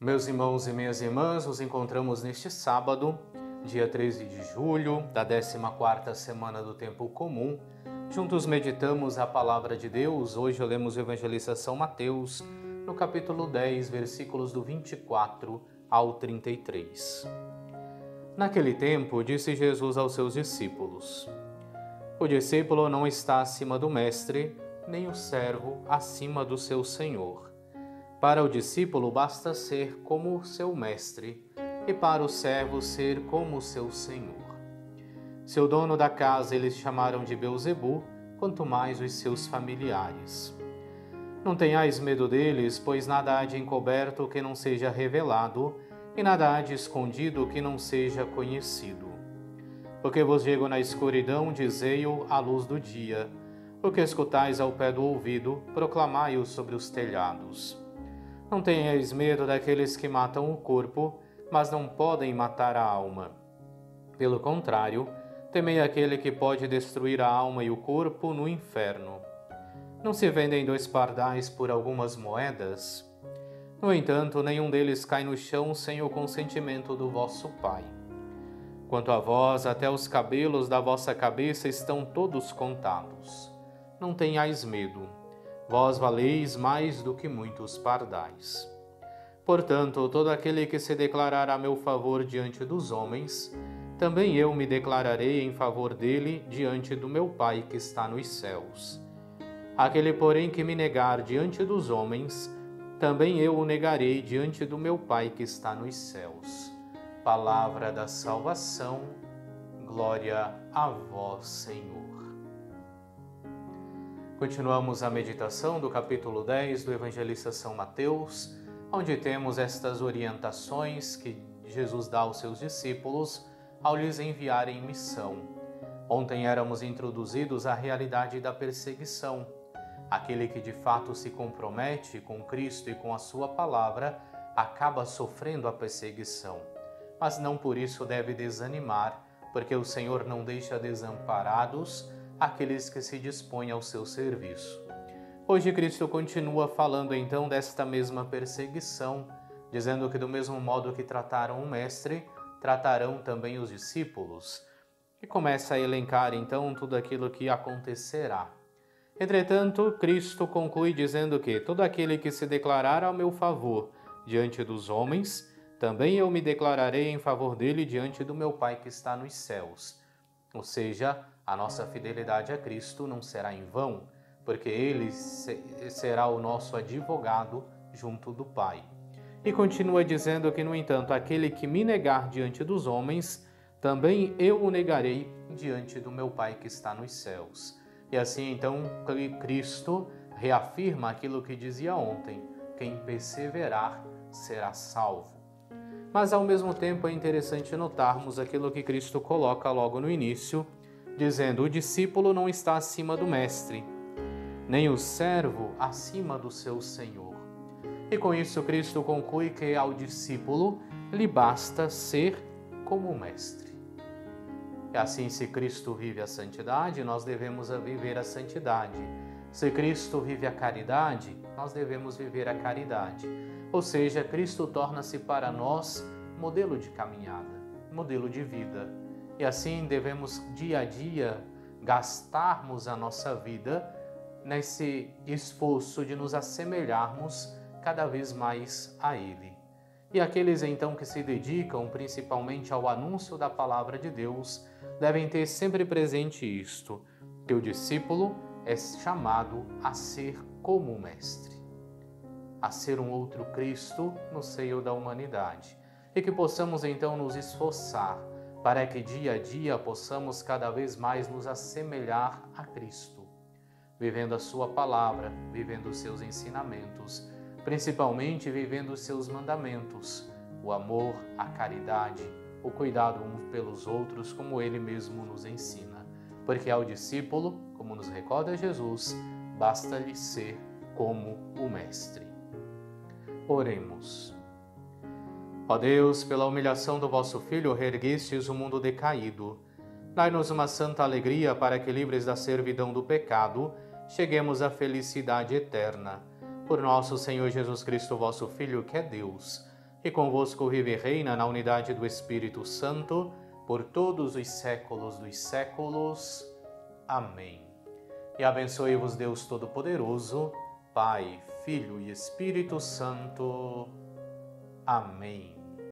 Meus irmãos e minhas irmãs, nos encontramos neste sábado, dia 13 de julho, da 14ª semana do Tempo Comum. Juntos meditamos a Palavra de Deus. Hoje lemos o Evangelista São Mateus, no capítulo 10, versículos do 24 ao 33. Naquele tempo, disse Jesus aos seus discípulos: O discípulo não está acima do mestre, nem o servo acima do seu senhor. Para o discípulo basta ser como seu mestre, e para o servo ser como seu senhor. Se o dono da casa eles chamaram de Beelzebu, quanto mais os seus familiares. Não tenhais medo deles, pois nada há de encoberto que não seja revelado, e nada há de escondido que não seja conhecido. Porque vos digo na escuridão, dizei-o à luz do dia. O que escutais ao pé do ouvido, proclamai-o sobre os telhados. Não tenhais medo daqueles que matam o corpo, mas não podem matar a alma. Pelo contrário, temei aquele que pode destruir a alma e o corpo no inferno. Não se vendem 2 pardais por algumas moedas? No entanto, nenhum deles cai no chão sem o consentimento do vosso Pai. Quanto a vós, até os cabelos da vossa cabeça estão todos contados. Não tenhais medo. Vós valeis mais do que muitos pardais. Portanto, todo aquele que se declarar a meu favor diante dos homens, também eu me declararei em favor dele diante do meu Pai que está nos céus. Aquele, porém, que me negar diante dos homens, também eu o negarei diante do meu Pai que está nos céus. Palavra da salvação, glória a vós, Senhor. Continuamos a meditação do capítulo 10 do Evangelista São Mateus, onde temos estas orientações que Jesus dá aos seus discípulos ao lhes enviarem missão. Ontem éramos introduzidos à realidade da perseguição. Aquele que de fato se compromete com Cristo e com a sua palavra acaba sofrendo a perseguição. Mas não por isso deve desanimar, porque o Senhor não deixa desamparados aqueles que se dispõem ao seu serviço. Hoje Cristo continua falando então desta mesma perseguição, dizendo que do mesmo modo que trataram o Mestre, tratarão também os discípulos. E começa a elencar então tudo aquilo que acontecerá. Entretanto, Cristo conclui dizendo que todo aquele que se declarar ao meu favor diante dos homens, também eu me declararei em favor dele diante do meu Pai que está nos céus. Ou seja, a nossa fidelidade a Cristo não será em vão, porque Ele será o nosso advogado junto do Pai. E continua dizendo que, no entanto, aquele que me negar diante dos homens, também eu o negarei diante do meu Pai que está nos céus. E assim, então, Cristo reafirma aquilo que dizia ontem: quem perseverar será salvo. Mas, ao mesmo tempo, é interessante notarmos aquilo que Cristo coloca logo no início, dizendo: o discípulo não está acima do mestre, nem o servo acima do seu senhor. E com isso Cristo conclui que ao discípulo lhe basta ser como o mestre. E assim, se Cristo vive a santidade, nós devemos viver a santidade. Se Cristo vive a caridade, nós devemos viver a caridade. Ou seja, Cristo torna-se para nós modelo de caminhada, modelo de vida. E assim devemos dia a dia gastarmos a nossa vida nesse esforço de nos assemelharmos cada vez mais a Ele. E aqueles então que se dedicam principalmente ao anúncio da palavra de Deus devem ter sempre presente isto, que o discípulo é chamado a ser como o Mestre, a ser um outro Cristo no seio da humanidade. E que possamos então nos esforçar para que dia a dia possamos cada vez mais nos assemelhar a Cristo, vivendo a sua palavra, vivendo os seus ensinamentos, principalmente vivendo os seus mandamentos, o amor, a caridade, o cuidado uns pelos outros, como ele mesmo nos ensina. Porque ao discípulo, como nos recorda Jesus, basta-lhe ser como o Mestre. Oremos. Ó Deus, pela humilhação do vosso Filho, reerguestes o mundo decaído. Dai-nos uma santa alegria para que, livres da servidão do pecado, cheguemos à felicidade eterna. Por nosso Senhor Jesus Cristo, vosso Filho, que é Deus, e convosco vive e reina na unidade do Espírito Santo, por todos os séculos dos séculos. Amém. E abençoe-vos Deus Todo-Poderoso, Pai, Filho e Espírito Santo. Amém.